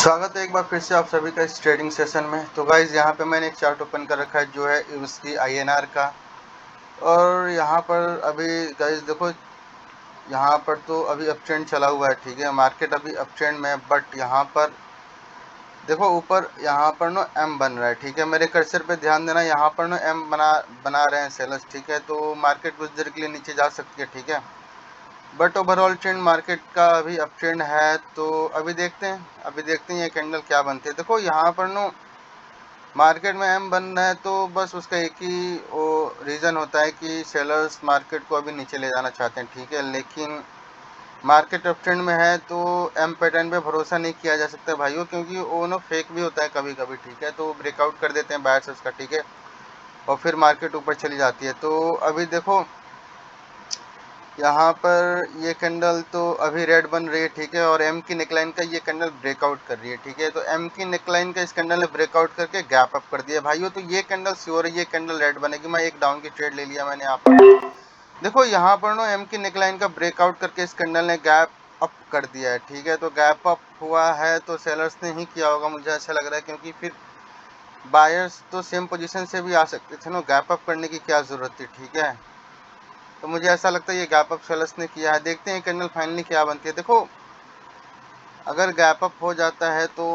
स्वागत है एक बार फिर से आप सभी का इस ट्रेडिंग सेशन में। तो गाइज यहाँ पे मैंने एक चार्ट ओपन कर रखा है जो है उसकी INR का। और यहाँ पर अभी गाइज देखो, यहाँ पर तो अभी अप ट्रेंड चला हुआ है, ठीक है। मार्केट अभी अप ट्रेंड में है, बट यहाँ पर देखो ऊपर यहाँ पर नो एम बन रहा है, ठीक है। मेरे कर्सर पे ध्यान देना, यहाँ पर नो एम बना रहे हैं सेलर्स, ठीक है। तो मार्केट कुछ देर के लिए नीचे जा सकती है, ठीक है। बट ओवरऑल ट्रेंड मार्केट का अभी अप ट्रेंड है। तो अभी देखते हैं ये कैंडल क्या बनती है। देखो यहाँ पर नो मार्केट में एम बन रहा है, तो बस उसका एक ही वो रीज़न होता है कि सेलर्स मार्केट को अभी नीचे ले जाना चाहते हैं, ठीक है। लेकिन मार्केट अप ट्रेंड में है तो एम पैटर्न पे भरोसा नहीं किया जा सकता भाइयों, क्योंकि वो नो फेक भी होता है कभी कभी, ठीक है। तो ब्रेकआउट कर देते हैं बायर्स उसका, ठीक है, और फिर मार्केट ऊपर चली जाती है। तो अभी देखो यहाँ पर ये कैंडल तो अभी रेड बन रही है, ठीक है। और एम की नेकलाइन का ये कैंडल ब्रेकआउट कर रही है, ठीक है। तो एम की नेकलाइन का इस कैंडल ने ब्रेकआउट करके गैप अप कर दिया भाइयों। तो ये कैंडल श्योर है, ये कैंडल रेड बनेगी। मैं एक डाउन की ट्रेड ले लिया मैंने यहाँ पर। देखो यहाँ पर नो एम की नेकलाइन का ब्रेकआउट करके इस कैंडल ने गैप अप कर दिया है, ठीक है। तो गैप अप हुआ है तो सेलर्स ने ही किया होगा, मुझे ऐसा लग रहा है, क्योंकि फिर बायर्स तो सेम पोजीशन से भी आ सकते थे ना, गैप अप करने की क्या जरूरत थी, ठीक है। तो मुझे ऐसा लगता है ये गैप अप सेलर्स ने किया है। देखते हैं कैंडल फाइनली क्या बनती है। देखो अगर गैप अप हो जाता है तो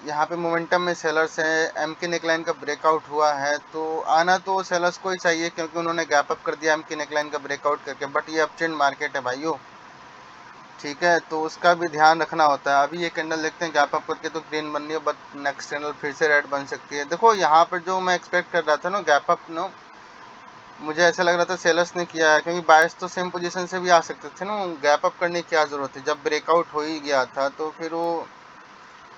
यहाँ पे मोमेंटम में सेलर्स हैं, एम की नेकलाइन का ब्रेकआउट हुआ है तो आना तो सेलर्स को ही चाहिए, क्योंकि उन्होंने गैप अप कर दिया एम की नेकलाइन का ब्रेकआउट करके। बट ये अपट्रेंड मार्केट है भाइयों, ठीक है, तो उसका भी ध्यान रखना होता है। अभी ये कैंडल देखते हैं गैप अप करके तो ग्रीन बन रही है, बट नेक्स्ट कैंडल फिर से रेड बन सकती है। देखो यहाँ पर जो मैं एक्सपेक्ट कर रहा था ना गैप अप नो, मुझे ऐसा लग रहा था सेलर्स ने किया है, क्योंकि बायर्स तो सेम पोजीशन से भी आ सकते थे ना, गैप अप करने की क्या जरूरत थी। जब ब्रेकआउट हो ही गया था तो फिर वो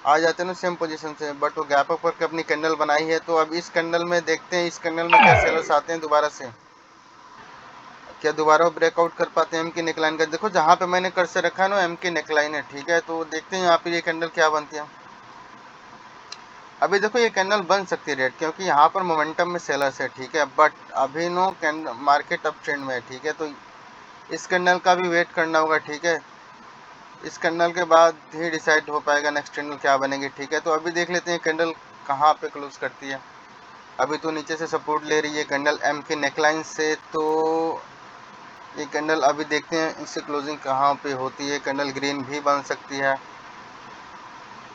आ जाते ना सेम पोजीशन से। बट वो गैप अप करके अपनी कैंडल बनाई है। तो अब इस कैंडल में देखते हैं, इस कैंडल में क्या सेलर्स आते हैं दोबारा से, क्या दोबारा वो ब्रेकआउट कर पाते हैं एम की नेकलाइन का। देखो जहाँ पे मैंने कर्सर रखा है ना एम की नेकलाइन है, ठीक है। तो देखते हैं यहाँ पे ये कैंडल क्या बनती है। अभी देखो ये कैंडल बन सकती है रेड, क्योंकि यहाँ पर मोमेंटम में सेलर्स है, ठीक है। बट अभी no candle market up trend में है, ठीक है। तो इस कैंडल का भी वेट करना होगा, ठीक है। इस कैंडल के बाद ही डिसाइड हो पाएगा नेक्स्ट कैंडल क्या बनेगी, ठीक है। तो अभी देख लेते हैं कैंडल कहाँ पे क्लोज करती है। अभी तो नीचे से सपोर्ट ले रही है कैंडल एम की नेकलाइन से। तो ये कैंडल अभी देखते हैं इससे क्लोजिंग कहाँ पे होती है। कैंडल ग्रीन भी बन सकती है।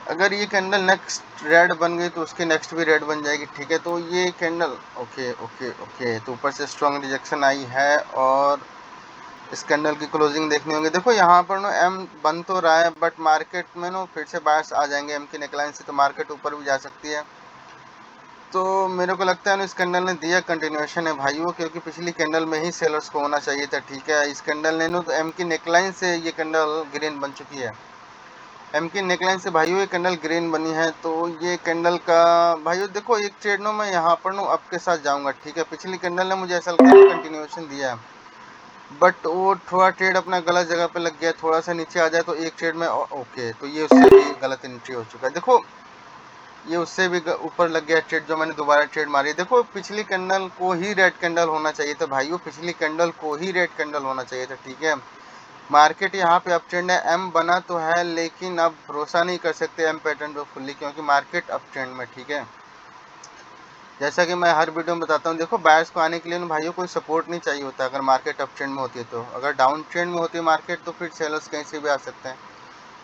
अगर ये कैंडल नेक्स्ट रेड बन गई तो उसकी नेक्स्ट भी रेड बन जाएगी, ठीक है। तो ये कैंडल ओके ओके ओके, तो ऊपर से स्ट्रॉन्ग रिजेक्शन आई है और इस कैंडल की क्लोजिंग देखनी होगी। देखो यहाँ पर नो एम बन तो रहा है, बट मार्केट में नो फिर से बायर्स आ जाएंगे एम की नेकलाइन से, तो मार्केट ऊपर भी जा सकती है। तो मेरे को लगता है ना इस कैंडल ने दिया कंटिन्यूएशन है भाइयों, क्योंकि पिछली कैंडल में ही सेलर्स को होना चाहिए था, ठीक है। इस कैंडल ने नो तो एम की नेकलाइन से ये कैंडल ग्रीन बन चुकी है। एम की नेकलाइन से भाइयों ये कैंडल ग्रीन बनी है। तो ये कैंडल का भाइयों देखो एक ट्रेड नो मैं यहाँ पर नो अप के साथ जाऊंगा, ठीक है। पिछली कैंडल ने मुझे ऐसा लगता है कंटिन्यूएशन दिया है, बट वो थोड़ा ट्रेड अपना गलत जगह पे लग गया। थोड़ा सा नीचे आ जाए तो एक ट्रेड में ओके, तो ये उससे भी गलत एंट्री हो चुका है। देखो ये उससे भी ऊपर लग गया ट्रेड, जो मैंने दोबारा ट्रेड मारी। देखो पिछली कैंडल को ही रेड कैंडल होना चाहिए था भाइयों, पिछली कैंडल को ही रेड कैंडल होना चाहिए था, ठीक है। मार्केट यहाँ पे अप ट्रेंड है, एम बना तो है, लेकिन अब भरोसा नहीं कर सकते एम पैटर्न पे फुल्ली, क्योंकि मार्केट अप ट्रेंड में, ठीक है। जैसा कि मैं हर वीडियो में बताता हूँ, देखो बायर्स को आने के लिए ना भाइयों कोई सपोर्ट नहीं चाहिए होता अगर मार्केट अप ट्रेंड में होती है। तो अगर डाउन ट्रेंड में होती है मार्केट तो फिर सेलर्स कहीं से भी आ सकते हैं।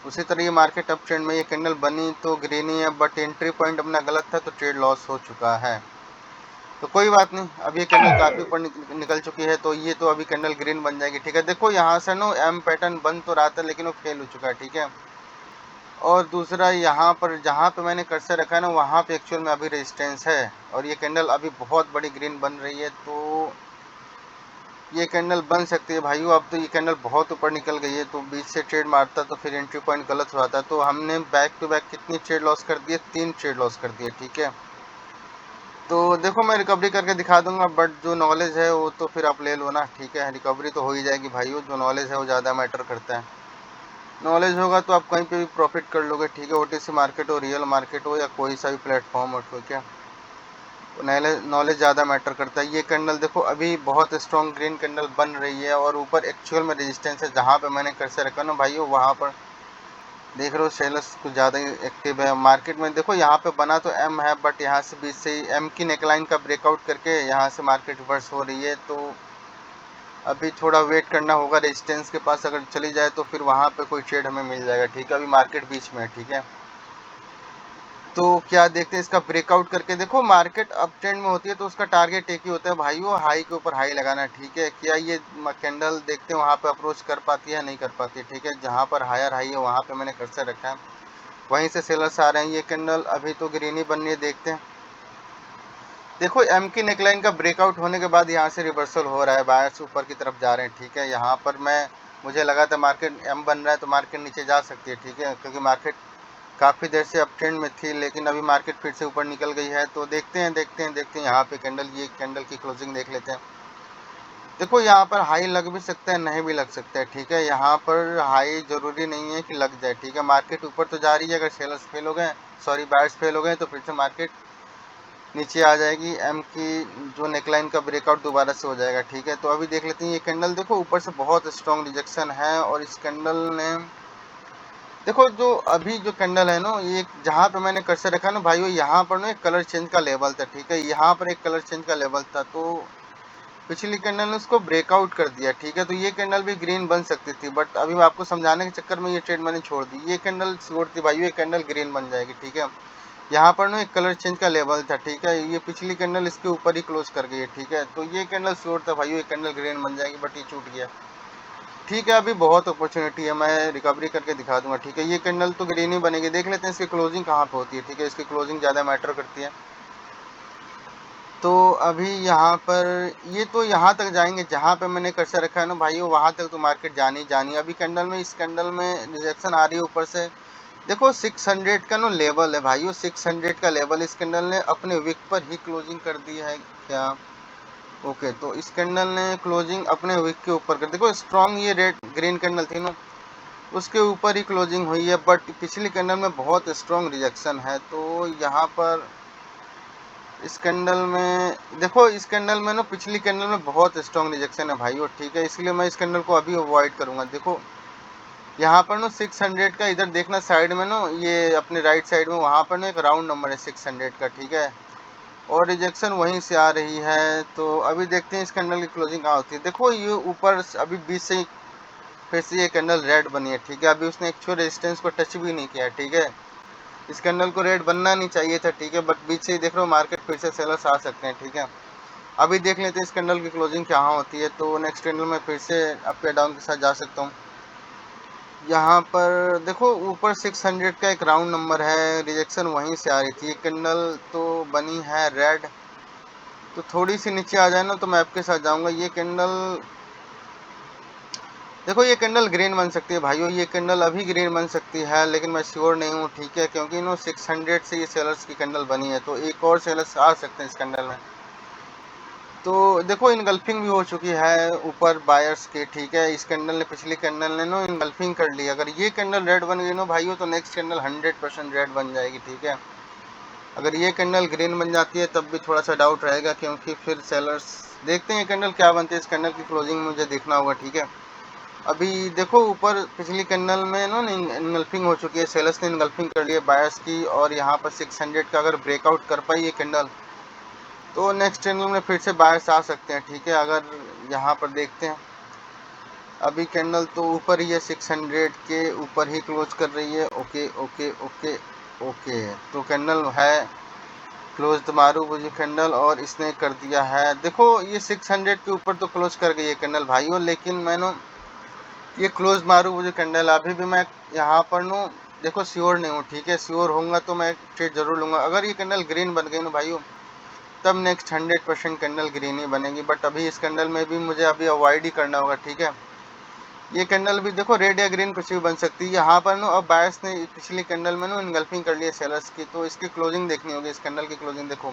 उसी तरह ये मार्केट अप ट्रेंड में ये कैंडल बनी तो ग्रीन ही है, बट एंट्री पॉइंट अपना गलत था तो ट्रेड लॉस हो चुका है। तो कोई बात नहीं, अब ये कैंडल काफ़ी ऊपर निकल चुकी है, तो ये तो अभी कैंडल ग्रीन बन जाएगी, ठीक है। देखो यहाँ से नो एम पैटर्न बन तो रहा था लेकिन वो फेल हो चुका है, ठीक है। और दूसरा यहाँ पर जहाँ पे मैंने कर्सर रखा है ना वहाँ पे एक्चुअल में अभी रेजिस्टेंस है, और ये कैंडल अभी बहुत बड़ी ग्रीन बन रही है। तो ये कैंडल बन सकती है भाइयों। अब तो ये कैंडल बहुत ऊपर निकल गई है, तो बीच से ट्रेड मारता तो फिर एंट्री पॉइंट गलत हो जाता। तो हमने बैक टू बैक कितनी ट्रेड लॉस कर दी है, 3 ट्रेड लॉस कर दी है, ठीक है। तो देखो मैं रिकवरी करके दिखा दूंगा, बट जो नॉलेज है वो तो फिर आप ले लो ना, ठीक है। रिकवरी तो हो ही जाएगी भाइयों, जो नॉलेज है वो ज़्यादा मैटर करता है। नॉलेज होगा तो आप कहीं पे भी प्रॉफिट कर लोगे, ठीक है। ओटीसी मार्केट हो, रियल मार्केट हो, या कोई सा भी प्लेटफॉर्म हो, ठीक है। तो नॉलेज ज़्यादा मैटर करता है। ये कैंडल देखो अभी बहुत स्ट्रॉन्ग ग्रीन कैंडल बन रही है, और ऊपर एक्चुअल में रेजिस्टेंस है। जहाँ पे मैंने कर्सर रखा ना भाइयों वहाँ पर देख रहे हो सेलर्स कुछ ज़्यादा ही एक्टिव है मार्केट में। देखो यहाँ पे बना तो एम है, बट यहाँ से बीच से ही एम की नेकलाइन का ब्रेकआउट करके यहाँ से मार्केट रिवर्स हो रही है। तो अभी थोड़ा वेट करना होगा, रेजिस्टेंस के पास अगर चली जाए तो फिर वहाँ पे कोई ट्रेड हमें मिल जाएगा, ठीक है। अभी मार्केट बीच में है, ठीक है। तो क्या देखते हैं इसका ब्रेकआउट करके। देखो मार्केट अप ट्रेंड में होती है तो उसका टारगेट एक ही होता है भाइयों, हाई के ऊपर हाई लगाना, ठीक है। क्या ये कैंडल देखते हैं वहाँ पे अप्रोच कर पाती है, नहीं कर पाती है, ठीक है। जहाँ पर हायर हाई है वहाँ पे मैंने कर्सर रखा है, वहीं से सेलर्स आ रहे हैं। ये कैंडल अभी तो ग्रीन ही बन रही है, देखते हैं। देखो एम की नेकलाइन का ब्रेकआउट होने के बाद यहाँ से रिवर्सल हो रहा है, बायर्स ऊपर की तरफ जा रहे हैं, ठीक है। यहाँ पर मुझे लगा था मार्केट एम बन रहा है तो मार्केट नीचे जा सकती है, ठीक है, क्योंकि मार्केट काफ़ी देर से अप ट्रेंड में थी, लेकिन अभी मार्केट फिर से ऊपर निकल गई है। तो देखते हैं यहाँ पे कैंडल, ये कैंडल की क्लोजिंग देख लेते हैं। देखो यहाँ पर हाई लग भी सकता है, नहीं भी लग सकता है, ठीक है। यहाँ पर हाई जरूरी नहीं है कि लग जाए, ठीक है। मार्केट ऊपर तो जा रही है, अगर सेलर्स फेल हो गए, सॉरी बायर्स फेल हो गए, तो फिर से मार्केट नीचे आ जाएगी। एम की जो नेकलाइन का ब्रेकआउट दोबारा से हो जाएगा, ठीक है। तो अभी देख लेते हैं ये कैंडल। देखो ऊपर से बहुत स्ट्रॉन्ग रिजेक्शन है, और इस कैंडल ने देखो जो अभी जो कैंडल है ना, ये जहाँ पे मैंने कर्सर रखा ना भाइयों, यहाँ पर ना एक कलर चेंज का लेवल था, ठीक है। यहाँ पर एक कलर चेंज का लेवल था, तो पिछली कैंडल ने उसको ब्रेकआउट कर दिया, ठीक है। तो ये कैंडल भी ग्रीन बन सकती थी, बट अभी मैं आपको समझाने के चक्कर में ये ट्रेड मैंने छोड़ दी। ये कैंडल श्योर थी भाइयों, ये कैंडल ग्रीन बन जाएगी, ठीक है। यहाँ पर ना एक कलर चेंज का लेवल था, ठीक है। ये पिछली कैंडल इसके ऊपर ही क्लोज कर गई है, ठीक है। तो ये कैंडल श्योर था भाइयों, ये कैंडल ग्रीन बन जाएगी, बट ये छूट गया, ठीक है। अभी बहुत अपॉर्चुनिटी है, मैं रिकवरी करके दिखा दूंगा, ठीक है। ये कैंडल तो ग्रीन ही बनेगी, देख लेते हैं इसकी क्लोजिंग कहाँ पे होती है, ठीक है। इसकी क्लोजिंग ज़्यादा मैटर करती है। तो अभी यहाँ पर ये तो यहाँ तक जाएंगे जहाँ पे मैंने कर्सर रखा है ना भाइयों, वहाँ तक तो मार्केट जानी जानी। अभी कैंडल में, इस कैंडल में रिजेक्शन आ रही है ऊपर से। देखो 600 का ना लेवल है भाइयों, 600 का लेवल इस कैंडल ने अपने विक पर ही क्लोजिंग कर दी है क्या। ओके, तो इस कैंडल ने क्लोजिंग अपने विक के ऊपर कर, देखो स्ट्रॉन्ग ये रेड ग्रीन कैंडल थी ना, उसके ऊपर ही क्लोजिंग हुई है, बट पिछली कैंडल में बहुत स्ट्रॉन्ग रिजेक्शन है। तो यहाँ पर इस कैंडल में देखो, इस कैंडल में ना पिछली कैंडल में बहुत स्ट्रॉन्ग रिजेक्शन है भाई, और ठीक है, इसलिए मैं इस कैंडल को अभी अवॉइड करूंगा। देखो यहाँ पर ना 600 का, इधर देखना साइड में ना, ये अपने राइट साइड में, वहाँ पर ना एक राउंड नंबर है 600 का, ठीक है। और रिजेक्शन वहीं से आ रही है। तो अभी देखते हैं इस कैंडल की क्लोजिंग कहाँ होती है। देखो ये ऊपर अभी बीच से फिर से ये कैंडल रेड बनी है, ठीक है। अभी उसने एक्चुअल रेजिस्टेंस को टच भी नहीं किया, ठीक है। इस कैंडल को रेड बनना नहीं चाहिए था, ठीक है, बट बीच से ही देख रहे हो मार्केट फिर से सेलर्स आ सकते हैं, ठीक है। अभी देख लेते हैं इस कैंडल की क्लोजिंग क्या होती है। तो नेक्स्ट कैंडल में फिर से अप या डाउन के साथ जा सकता हूँ। यहाँ पर देखो ऊपर 600 का एक राउंड नंबर है, रिजेक्शन वहीं से आ रही थी। ये कैंडल तो बनी है रेड, तो थोड़ी सी नीचे आ जाए ना तो मैं आपके साथ जाऊंगा। ये कैंडल देखो, ये कैंडल ग्रीन बन सकती है भाइयों, ये कैंडल अभी ग्रीन बन सकती है, लेकिन मैं श्योर नहीं हूँ, ठीक है, क्योंकि नो 600 से ये सेलर्स की कैंडल बनी है, तो एक और सेलर्स आ सकते हैं इस कैंडल में। तो देखो इनगल्फिंग भी हो चुकी है ऊपर बायर्स के, ठीक है। इस कैंडल ने, पिछली कैंडल ने नो इनगल्फिंग कर ली। अगर ये कैंडल रेड बन गई नो भाइयों, तो नेक्स्ट कैंडल 100% रेड बन जाएगी, ठीक है। अगर ये कैंडल ग्रीन बन जाती है तब भी थोड़ा सा डाउट रहेगा, क्योंकि फिर सेलर्स, देखते हैं ये कैंडल क्या बनती है। इस कैंडल की क्लोजिंग मुझे देखना होगा, ठीक है। अभी देखो ऊपर पिछली कैंडल में नो इनगल्फिंग हो चुकी है, सेलर्स ने इनगल्फिंग कर ली है बायर्स की, और यहाँ पर 600 का अगर ब्रेकआउट कर पाई ये कैंडल, तो नेक्स्ट कैंडल में फिर से बायर्स आ सकते हैं, ठीक है। अगर यहाँ पर देखते हैं, अभी कैंडल तो ऊपर ही है, 600 के ऊपर ही क्लोज कर रही है। ओके ओके ओके ओके, तो कैंडल है क्लोज मारू मुझे कैंडल, और इसने कर दिया है। देखो ये 600 के ऊपर तो क्लोज कर गई है कैंडल भाइयों, लेकिन मैंने ये क्लोज मारू मुझे कैंडल, अभी भी मैं यहाँ पर नो देखो श्योर नहीं हूँ, ठीक है। श्योर होऊंगा तो मैं ट्रेड जरूर लूँगा। अगर ये कैंडल ग्रीन बन गई ना भाइयों, तब नेक्स्ट 100% कैंडल ग्रीन ही बनेगी, बट अभी इस कैंडल में भी मुझे अभी अवॉइड ही करना होगा, ठीक है। ये कैंडल भी देखो रेड या ग्रीन कुछ भी बन सकती है। यहाँ पर नो अब बायर्स ने पिछली कैंडल में नो इनगल्फिंग कर ली है सेलर्स की, तो इसकी क्लोजिंग देखनी होगी। इस कैंडल की क्लोजिंग देखो,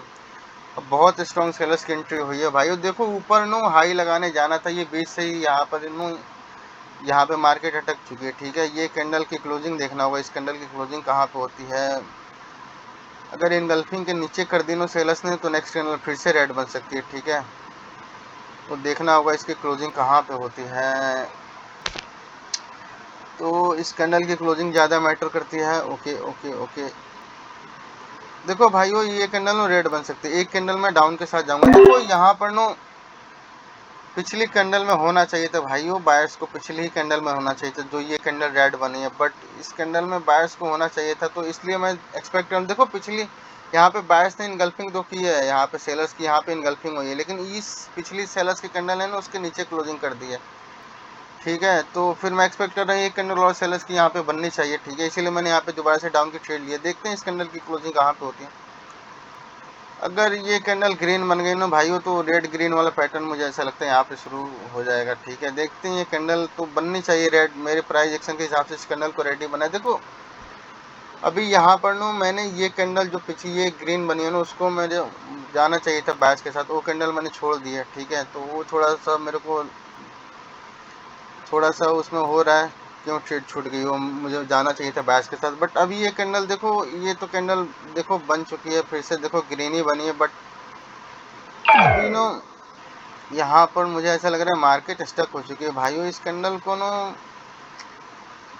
अब बहुत स्ट्रॉन्ग सेलर्स की एंट्री हुई है भाई। देखो ऊपर नो हाई लगाने जाना था, ये बीच से ही यहाँ पर नो, यहाँ पे मार्केट अटक चुकी है, ठीक है। ये कैंडल की क्लोजिंग देखना होगा, इस कैंडल की क्लोजिंग कहाँ पे होती है। अगर इनगल्फिंग के नीचे कर दी नो सेलर्स ने, तो नेक्स्ट कैंडल फिर से रेड बन सकती है, ठीक है। तो देखना होगा इसकी क्लोजिंग कहाँ पे होती है। तो इस कैंडल की क्लोजिंग ज़्यादा मैटर करती है। ओके ओके ओके, देखो भाइयों ये कैंडल नो रेड बन सकती है। एक कैंडल में डाउन के साथ जाऊंगा। देखो यहाँ पर नो पिछली कैंडल में होना चाहिए था भाइयों, बायर्स को पिछली ही कैंडल में होना चाहिए था जो ये कैंडल रेड बनी है, बट इस कैंडल में बायर्स को होना चाहिए था, तो इसलिए मैं एक्सपेक्ट कर रहा हूँ। देखो पिछली यहाँ पे बायर्स ने इनगल्फिंग तो की है, यहाँ पे सेलर्स की यहाँ पे इनगल्फिंग हुई है, लेकिन इस पिछली सेलर्स की कैंडल है ना उसके नीचे क्लोजिंग कर दी है। ठीक है, तो फिर मैं एक्सपेक्ट कर रहा हूँ ये कैंडल और सेलर्स की यहाँ पे बननी चाहिए। ठीक है, इसीलिए मैंने यहाँ पे दोबारा से डाउन की ट्रेड लिया। देखते हैं इस कैंडल की क्लोजिंग कहाँ पे होती है। अगर ये कैंडल ग्रीन बन गई ना भाइयों तो रेड ग्रीन वाला पैटर्न मुझे ऐसा लगता है यहाँ पे शुरू हो जाएगा। ठीक है, देखते हैं ये कैंडल तो बननी चाहिए रेड। मेरे प्राइस एक्शन के हिसाब से इस कैंडल को रेड ही बना है। देखो अभी यहाँ पर ना मैंने ये कैंडल जो पीछे ये ग्रीन बनी है ना उसको मेरे जाना चाहिए था बैच के साथ, वो कैंडल मैंने छोड़ दी है। ठीक है, तो वो थोड़ा सा मेरे को थोड़ा सा उसमें हो रहा है क्यों ट्रेड छूट गई, वो मुझे जाना चाहिए था बैच के साथ। बट अभी ये कैंडल देखो, ये तो कैंडल देखो बन चुकी है फिर से, देखो ग्रीन ही बनी है। बट अभी नो यहाँ पर मुझे ऐसा लग रहा है मार्केट स्टक हो चुकी है भाइयों, इस कैंडल को नो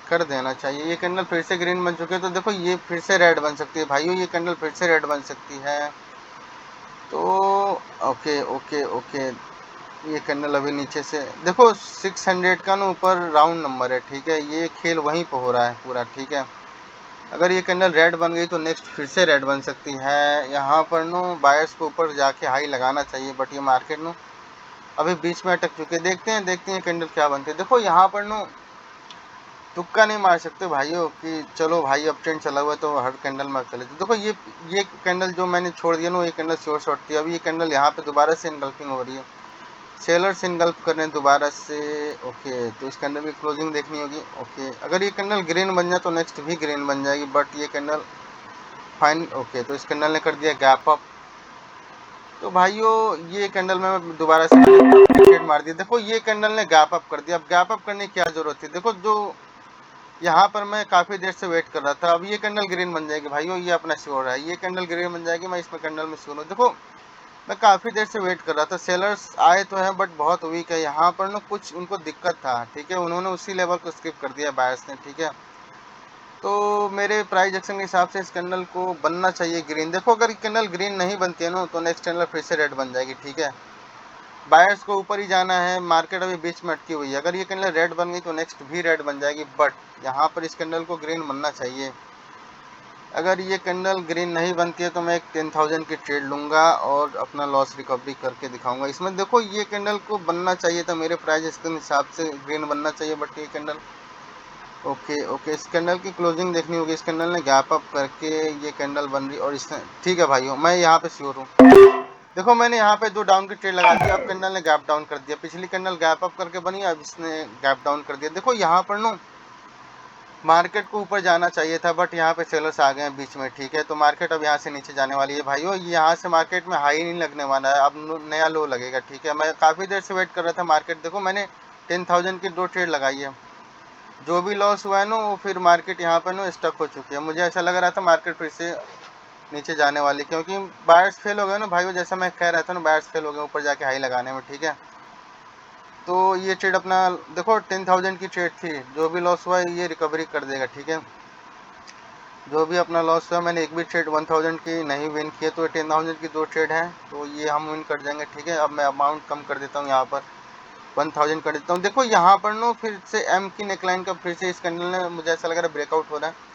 कर देना चाहिए। ये कैंडल फिर से ग्रीन बन चुके हैं, तो देखो ये फिर से रेड बन सकती है भाइयों, ये कैंडल फिर से रेड बन सकती है। तो ओके ओके ओके, ये कैंडल अभी नीचे से देखो 600 का ना ऊपर राउंड नंबर है। ठीक है, ये खेल वहीं पर हो रहा है पूरा। ठीक है, अगर ये कैंडल रेड बन गई तो नेक्स्ट फिर से रेड बन सकती है। यहाँ पर नो बायर्स को ऊपर जाके हाई लगाना चाहिए, बट ये मार्केट नो अभी बीच में अटक चुके। देखते हैं कैंडल क्या बनती है। देखो यहाँ पर नो तुक्का नहीं मार सकते भाइयों कि चलो भाई अब ट्रेंड चला हुआ है तो हर कैंडल में चले। तो देखो ये कैंडल जो मैंने छोड़ दिया ना ये कैंडल श्योर शॉर्ट थी। अभी ये कैंडल यहाँ पे दोबारा से इनगल्फिंग हो रही है, सेलर्स इनगल्फ कर रहे हैं दोबारा से। ओके, तो इस कैंडल की क्लोजिंग देखनी होगी। ओके, अगर ये कैंडल ग्रीन बन जाए तो नेक्स्ट भी ग्रीन बन जाएगी, बट ये कैंडल फाइन। ओके, तो इस कैंडल ने कर दिया गैप अप। तो भाइयों ये कैंडल में दोबारा से ट्रेड मार दिया। देखो ये कैंडल ने गैप अप कर दिया। अब गैप अप करने की क्या जरूरत थी, देखो जो यहाँ पर मैं काफ़ी देर से वेट कर रहा था। अब ये कैंडल ग्रीन बन जाएगी भाइयों, ये अपना श्योर है, ये कैंडल ग्रीन बन जाएगी। मैं इसमें कैंडल में श्योर हूँ। देखो मैं काफ़ी देर से वेट कर रहा था, सेलर्स आए तो हैं बट बहुत वीक है यहाँ पर ना, कुछ उनको दिक्कत था। ठीक है, उन्होंने उसी लेवल को स्किप कर दिया बायर्स ने। ठीक है, तो मेरे प्राइस एक्शन के हिसाब से इस कैंडल को बनना चाहिए ग्रीन। देखो अगर कैंडल ग्रीन नहीं बनती है ना तो नेक्स्ट कैंडल फिर से रेड बन जाएगी। ठीक है, बायर्स को ऊपर ही जाना है, मार्केट अभी बीच में अटकी हुई है। अगर ये कैंडल रेड बन गई तो नेक्स्ट भी रेड बन जाएगी, बट यहाँ पर इस कैंडल को ग्रीन बनना चाहिए। अगर ये कैंडल ग्रीन नहीं बनती है तो मैं एक 10,000 की ट्रेड लूँगा और अपना लॉस रिकवरी करके दिखाऊंगा इसमें। देखो ये कैंडल को बनना चाहिए था, मेरे प्राइस इसके हिसाब से ग्रीन बनना चाहिए, बट ये कैंडल ओके ओके, इस कैंडल की क्लोजिंग देखनी होगी। इस कैंडल ने गैप अप करके ये कैंडल बन रही और इसने ठीक है भाइयों मैं यहाँ पे श्योर हूँ। देखो मैंने यहाँ पे दो डाउन की ट्रेड लगा दी, अब कैंडल ने गैप डाउन कर दिया। पिछली कैंडल गैप अप करके बनी, अब इसने गैप डाउन कर दिया। देखो यहाँ पर नो मार्केट को ऊपर जाना चाहिए था, बट यहाँ पे सेलर्स आ गए हैं बीच में। ठीक है, तो मार्केट अब यहाँ से नीचे जाने वाली है भाइयों, यहाँ से मार्केट में हाई नहीं लगने वाला है, अब नया लो लगेगा। ठीक है, मैं काफ़ी देर से वेट कर रहा था मार्केट। देखो मैंने 10,000 की दो ट्रेड लगाई है, जो भी लॉस हुआ है ना वो फिर मार्केट यहाँ पर ना स्टक हो चुकी है। मुझे ऐसा लग रहा था मार्केट फिर से नीचे जाने वाली, क्योंकि बायर्स फेल हो गए ना भाइयों, जैसा मैं कह रहा था ना बायर्स फेल हो गए ऊपर जाके हाई लगाने में। ठीक है, तो ये ट्रेड अपना देखो 10,000 की ट्रेड थी, जो भी लॉस हुआ है ये रिकवरी कर देगा। ठीक है, जो भी अपना लॉस हुआ, मैंने एक भी ट्रेड 1000 की नहीं विन किए, तो 10,000 की दो ट्रेड है तो ये हम विन कर जाएंगे। ठीक है, अब मैं अमाउंट कम कर देता हूँ, यहाँ पर 1000 कर देता हूँ। देखो यहाँ पर नो फिर से एम की नेकलाइन का फिर से इस कैंडल ने मुझे ऐसा लग रहा है ब्रेकआउट हो रहा है।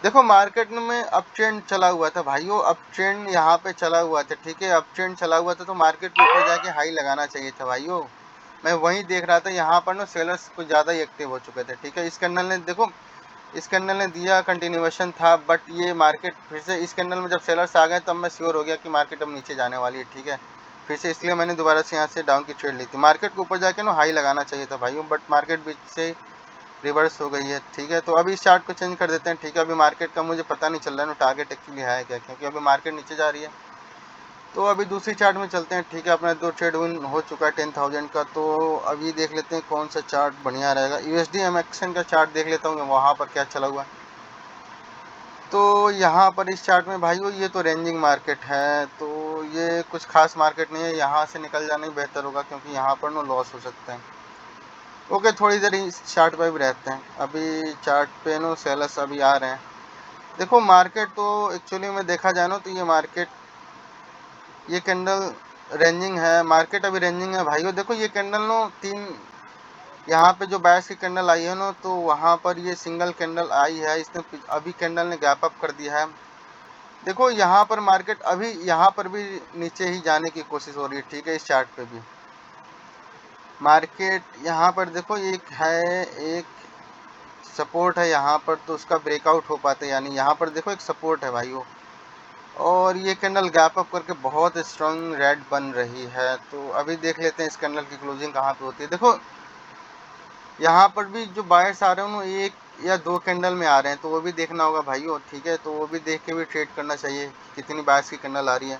देखो मार्केट में अप ट्रेंड चला हुआ था भाइयों, अप ट्रेंड यहाँ पे चला हुआ था। ठीक है, अप ट्रेंड चला हुआ था तो मार्केट के ऊपर जाके हाई लगाना चाहिए था भाइयों। मैं वही देख रहा था, यहाँ पर ना सेलर्स कुछ ज़्यादा ही एक्टिव हो चुके थे। ठीक है, इस कैंडल ने देखो इस कैंडल ने दिया कंटिन्यूएशन था, बट ये मार्केट फिर से इस कैंडल में जब सेलर्स आ गए तब मैं श्योर हो गया कि मार्केट अब नीचे जाने वाली है। ठीक है, फिर से इसलिए मैंने दोबारा से यहाँ से डाउन की ट्रेड ली थी। मार्केट को ऊपर जाके ना हाई लगाना चाहिए था भाइयों, बट मार्केट बीच से रिवर्स हो गई है। ठीक है, तो अभी इस चार्ट को चेंज कर देते हैं। ठीक है, अभी मार्केट का मुझे पता नहीं चल रहा है ना टारगेट एक्चुअली है क्या, क्योंकि अभी मार्केट नीचे जा रही है। तो अभी दूसरी चार्ट में चलते हैं। ठीक है, अपना दो ट्रेड विन हो चुका है 10,000 का, तो अभी देख लेते हैं कौन सा चार्ट बढ़िया रहेगा। यूएसडी एमएक्सन का चार्ट देख लेता हूँ वहाँ पर क्या चला हुआ है। तो यहाँ पर इस चार्ट में भाइयों ये तो रेंजिंग मार्केट है, तो ये कुछ खास मार्केट नहीं है, यहाँ से निकल जाना ही बेहतर होगा क्योंकि यहाँ पर नो लॉस हो सकता है। ओके, थोड़ी देर इस चार्ट पे भी रहते हैं। अभी चार्ट पे नो सेलर्स अभी आ रहे हैं। देखो मार्केट तो एक्चुअली में देखा जाए ना तो ये मार्केट, ये कैंडल रेंजिंग है, मार्केट अभी रेंजिंग है भाइयों। देखो ये कैंडल नो तीन, यहाँ पे जो बायर्स की कैंडल आई है ना, तो वहाँ पर ये सिंगल कैंडल आई है, इसने अभी कैंडल ने गैप अप कर दिया है। देखो यहाँ पर मार्केट अभी यहाँ पर भी नीचे ही जाने की कोशिश हो रही है, ठीक है। इस चार्ट पे भी मार्केट यहाँ पर देखो एक है, एक सपोर्ट है यहाँ पर, तो उसका ब्रेकआउट हो पाता है, यानी यहाँ पर देखो एक सपोर्ट है भाइयों। और ये कैंडल गैप अप करके बहुत स्ट्रॉन्ग रेड बन रही है। तो अभी देख लेते हैं इस कैंडल की क्लोजिंग कहाँ पे होती है। देखो यहाँ पर भी जो बायर्स आ रहे हैं ना, एक या दो कैंडल में आ रहे हैं, तो वो भी देखना होगा भाइयों, ठीक है। तो वो भी देख के भी ट्रेड करना चाहिए कितनी बायर्स की कैंडल आ रही है।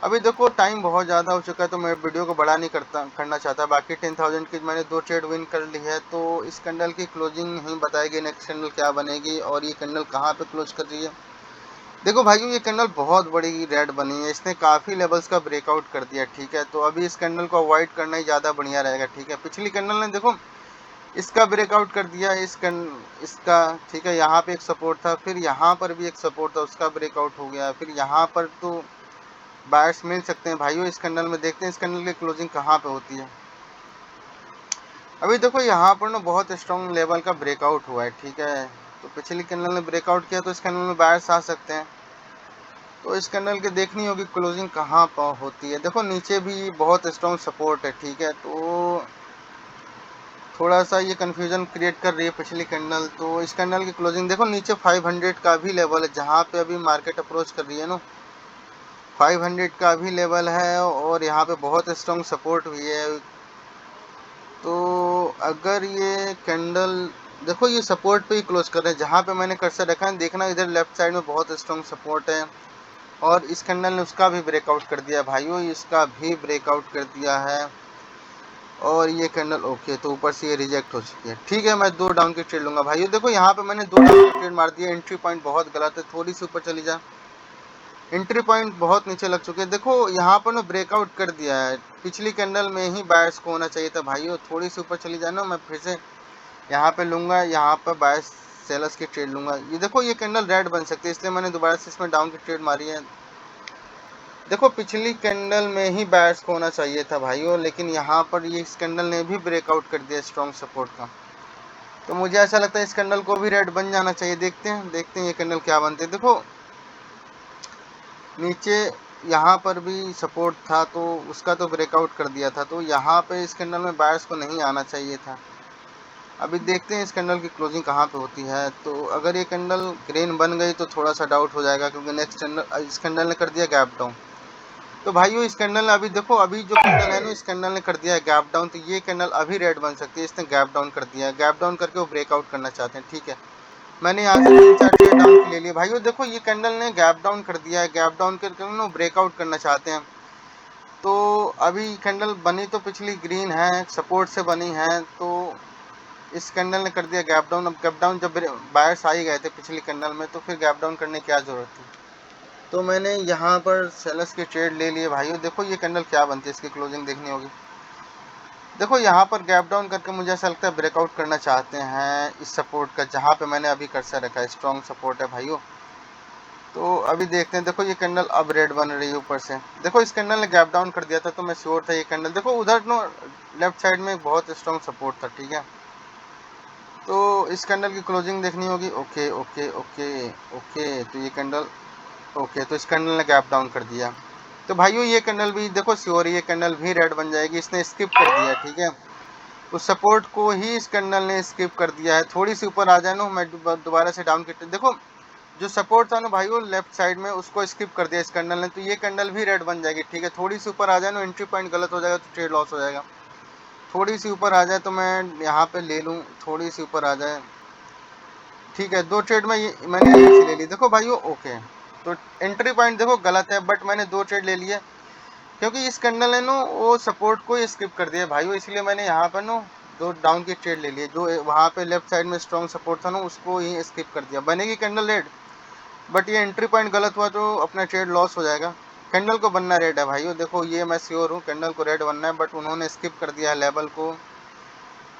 अभी देखो टाइम बहुत ज़्यादा हो चुका है, तो मैं वीडियो को बड़ा नहीं करना चाहता। बाकी 10,000 की मैंने 2 ट्रेड विन कर ली है, तो इस कैंडल की क्लोजिंग ही बताएगी नेक्स्ट कैंडल क्या बनेगी और ये कैंडल कहाँ पे क्लोज कर रही है। देखो भाइयों ये कैंडल बहुत बड़ी रेड बनी है, इसने काफ़ी लेवल्स का ब्रेकआउट कर दिया, ठीक है। तो अभी इस कैंडल को अवॉइड करना ही ज़्यादा बढ़िया रहेगा, ठीक है। पिछली कैंडल ने देखो इसका ब्रेकआउट कर दिया, इसका, ठीक है। यहाँ पे एक सपोर्ट था, फिर यहाँ पर भी एक सपोर्ट था, उसका ब्रेकआउट हो गया, फिर यहाँ पर तो बायर्स मिल सकते हैं भाइयों। इस कैंडल में देखते हैं इस कैंडल की क्लोजिंग कहाँ पे होती है। अभी देखो यहाँ पर ना बहुत स्ट्रॉन्ग लेवल का ब्रेकआउट हुआ है, ठीक है। तो पिछली कैंडल ने ब्रेकआउट किया, तो इस कैंडल में बायर्स आ सकते हैं। तो इस कैंडल की देखनी होगी क्लोजिंग कहाँ पर होती है। देखो नीचे भी बहुत स्ट्रॉन्ग सपोर्ट है, ठीक है। तो थोड़ा सा ये कंफ्यूजन क्रिएट कर रही है पिछली कैंडल। तो इस कैंडल की क्लोजिंग देखो नीचे 500 का भी लेवल है, जहाँ पे अभी मार्केट अप्रोच कर रही है ना, 500 का भी लेवल है और यहाँ पे बहुत स्ट्रॉन्ग सपोर्ट भी है। तो अगर ये कैंडल, देखो ये सपोर्ट पे ही क्लोज कर रहे हैं, जहाँ पे मैंने कर्सर रखा है देखना, इधर लेफ्ट साइड में बहुत स्ट्रॉन्ग सपोर्ट है। और इस कैंडल ने उसका भी ब्रेकआउट कर दिया भाइयों, इसका भी ब्रेकआउट कर दिया है। और ये कैंडल ओके, तो ऊपर से ये रिजेक्ट हो चुकी है, ठीक है। मैं 2 डाउन की ट्रेड लूंगा भाइयों। देखो यहाँ पे मैंने 2 डाउन की ट्रेड मार दी है, एंट्री पॉइंट बहुत गलत है, थोड़ी सी ऊपर चली जा। एंट्री पॉइंट बहुत नीचे लग चुके हैं। देखो यहाँ पर ना ब्रेकआउट कर दिया है, पिछली कैंडल में ही बायर्स को होना चाहिए था भाइयों। थोड़ी सी ऊपर चली जाना, मैं फिर से यहाँ पे लूंगा, यहाँ पर बायर्स सेलर्स की ट्रेड लूंगा। ये देखो ये कैंडल रेड बन सकती है, इसलिए मैंने दोबारा से इसमें डाउन की ट्रेड मारी है। देखो पिछली कैंडल में ही बायर्स को होना चाहिए था भाइयों, लेकिन यहाँ पर ये इस कैंडल ने भी ब्रेकआउट कर दिया स्ट्रॉन्ग सपोर्ट का। तो मुझे ऐसा लगता है इस कैंडल को भी रेड बन जाना चाहिए। देखते हैं ये कैंडल क्या बनते हैं। देखो नीचे यहाँ पर भी सपोर्ट था, तो उसका तो ब्रेकआउट कर दिया था, तो यहाँ पे इस कैंडल में बायर्स को नहीं आना चाहिए था। अभी देखते हैं इस कैंडल की क्लोजिंग कहाँ पे होती है। तो अगर ये कैंडल ग्रीन बन गई तो थोड़ा सा डाउट हो जाएगा, क्योंकि नेक्स्ट कैंडल इस कैंडल ने कर दिया गैप डाउन। तो भाइयों इस कैंडल ने अभी देखो, अभी जो कैंडल है ना, इस कैंडल ने कर दिया है गैप डाउन, तो ये कैंडल अभी रेड बन सकती है। इसने गैप डाउन कर दिया है, गैप डाउन करके वो ब्रेकआउट करना चाहते हैं, ठीक है। मैंने यहाँ से 3-4 ट्रेड डाउन की ले लिए भाइयों। देखो ये कैंडल ने गैप डाउन कर दिया है, गैप डाउन करके ना ब्रेकआउट करना चाहते हैं। तो अभी कैंडल बनी तो पिछली ग्रीन है, सपोर्ट से बनी है, तो इस कैंडल ने कर दिया गैप डाउन। अब गैप डाउन जब बायर्स आ ही गए थे पिछली कैंडल में, तो फिर गैप डाउन करने की क्या जरूरत थी। तो मैंने यहाँ पर सेलर्स के ट्रेड ले लिए भाइयों। देखो ये कैंडल क्या बनती है, इसकी क्लोजिंग देखनी होगी। देखो यहाँ पर गैप डाउन करके मुझे ऐसा लगता है ब्रेकआउट करना चाहते हैं इस सपोर्ट का, जहाँ पे मैंने अभी कर्सर रखा है, स्ट्रॉन्ग सपोर्ट है भाइयों। तो अभी देखते हैं। देखो ये कैंडल अब रेड बन रही है ऊपर से। देखो इस कैंडल ने गैप डाउन कर दिया था, तो मैं श्योर था ये कैंडल, देखो उधर नो लेफ्ट साइड में बहुत स्ट्रॉन्ग सपोर्ट था, ठीक है। तो इस कैंडल की क्लोजिंग देखनी होगी। ओके ओके ओके ओके, तो ये कैंडल ओके, तो इस कैंडल ने गैप डाउन कर दिया। तो भाइयों ये कैंडल भी देखो श्योर ये कैंडल भी रेड बन जाएगी, इसने स्किप कर दिया, ठीक है। उस सपोर्ट को ही इस कैंडल ने स्किप कर दिया है। थोड़ी सी ऊपर आ जाए ना, मैं दोबारा से डाउन की, देखो जो सपोर्ट था ना भाइयों लेफ्ट साइड में, उसको स्किप कर दिया इस कैंडल ने, तो ये कैंडल भी रेड बन जाएगी, ठीक है। थोड़ी सी ऊपर आ जाए ना, एंट्री पॉइंट गलत हो जाएगा तो ट्रेड लॉस हो जाएगा। थोड़ी सी ऊपर आ जाए तो मैं यहाँ पे ले लूँ, थोड़ी सी ऊपर आ जाए, ठीक है। 2 ट्रेड में मैंने यहीं से ले ली। देखो भाइयों ओके, तो एंट्री पॉइंट देखो गलत है, बट मैंने 2 ट्रेड ले लिए, क्योंकि इस कैंडल ने नो वो सपोर्ट को ही स्किप कर दिया भाइयों, इसलिए मैंने यहाँ पर नो 2 डाउन की ट्रेड ले लिए। जो वहाँ पे लेफ्ट साइड में स्ट्रॉन्ग सपोर्ट था ना, उसको ही स्किप कर दिया। बनेगी कैंडल रेड, बट ये एंट्री पॉइंट गलत हुआ तो अपना ट्रेड लॉस हो जाएगा। कैंडल को बनना रेड है भाइयों, देखो ये मैं श्योर हूँ कैंडल को रेड बनना है, बट उन्होंने स्किप कर दिया है लेवल को।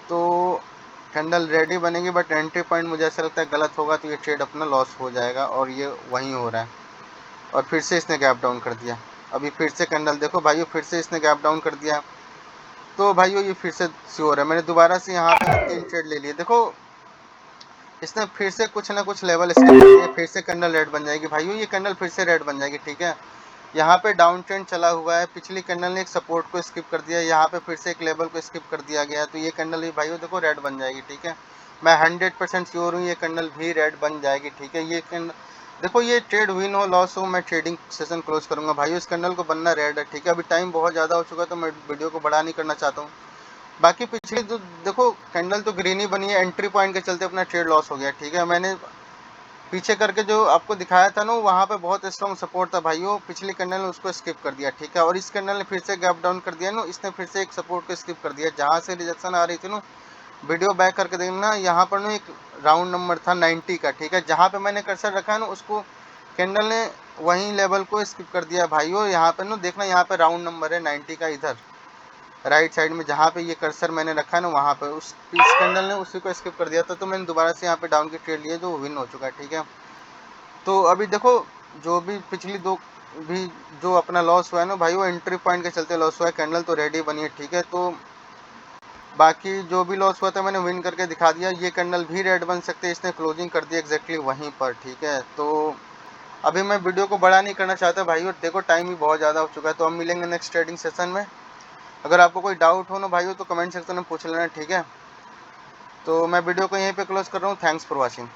तो कैंडल रेडी बनेगी, बट एंट्री पॉइंट मुझे ऐसा लगता है गलत होगा, तो ये ट्रेड अपना लॉस हो जाएगा, और ये वहीं हो रहा है। और फिर से इसने गैप डाउन कर दिया। अभी फिर से कैंडल देखो भाइयों, फिर से इसने गैप डाउन कर दिया। तो भाइयों ये फिर से श्योर है, मैंने दोबारा से यहाँ पे 3 ट्रेड ले लिए। देखो इसने फिर से कुछ ना कुछ लेवल स्किप कर दिया, फिर से कैंडल रेड बन जाएगी भाइयों, ये कैंडल फिर से रेड बन जाएगी, ठीक है। यहाँ पे डाउन ट्रेंड चला हुआ है, पिछली कैंडल ने एक सपोर्ट को स्किप कर दिया, यहाँ पे फिर से एक लेवल को स्किप कर दिया गया, तो ये कैंडल भी भाइयों देखो रेड बन जाएगी, ठीक है। मैं 100% श्योर हूँ ये कैंडल भी रेड बन जाएगी, ठीक है। ये कैंडल देखो, ये ट्रेड विन हो लॉस हो, मैं ट्रेडिंग सेशन क्लोज करूंगा भाइयों। इस कैंडल को बनना रेड है, ठीक है। अभी टाइम बहुत ज़्यादा हो चुका है, तो मैं वीडियो को बड़ा नहीं करना चाहता हूँ। बाकी पिछली तो देखो कैंडल तो ग्रीन ही बनी है, एंट्री पॉइंट के चलते अपना ट्रेड लॉस हो गया, ठीक है। मैंने पीछे करके जो आपको दिखाया था ना, वहाँ पे बहुत स्ट्रॉन्ग सपोर्ट था भाइयों, पिछली कैंडल ने उसको स्किप कर दिया, ठीक है। और इस कैंडल ने फिर से गैप डाउन कर दिया ना, इसने फिर से एक सपोर्ट को स्किप कर दिया, जहाँ से रिजेक्शन आ रही थी ना, वीडियो बैक करके देखना, यहाँ पर ना एक राउंड नंबर था 90 का, ठीक है। जहाँ पे मैंने कर्सर रखा है ना, उसको कैंडल ने वहीं लेवल को स्किप कर दिया भाइयों। यहाँ पे ना देखना, यहाँ पे राउंड नंबर है 90 का, इधर राइट साइड में जहाँ पे ये कर्सर मैंने रखा है ना, वहाँ पे उस इस कैंडल ने उसी को स्किप कर दिया था, तो मैंने दोबारा से यहाँ पे डाउन की ट्रेड लिए, जो विन हो चुका है, ठीक है। तो अभी देखो, जो भी पिछली दो भी जो अपना लॉस हुआ है ना भाई, वो एंट्री पॉइंट के चलते लॉस हुआ है, कैंडल तो रेडी बनी है, ठीक है। तो बाकी जो भी लॉस हुआ था मैंने विन करके दिखा दिया। ये कैंडल भी रेड बन सकते हैं, इसने क्लोजिंग कर दी एग्जैक्टली वहीं पर, ठीक है। तो अभी मैं वीडियो को बड़ा नहीं करना चाहता भाई, और देखो टाइम भी बहुत ज़्यादा हो चुका है, तो हम मिलेंगे नेक्स्ट ट्रेडिंग सेशन में। अगर आपको कोई डाउट हो ना भाइयों, तो कमेंट सेक्शन में पूछ लेना, ठीक है। तो मैं वीडियो को यहीं पे क्लोज कर रहा हूँ। Thanks for watching.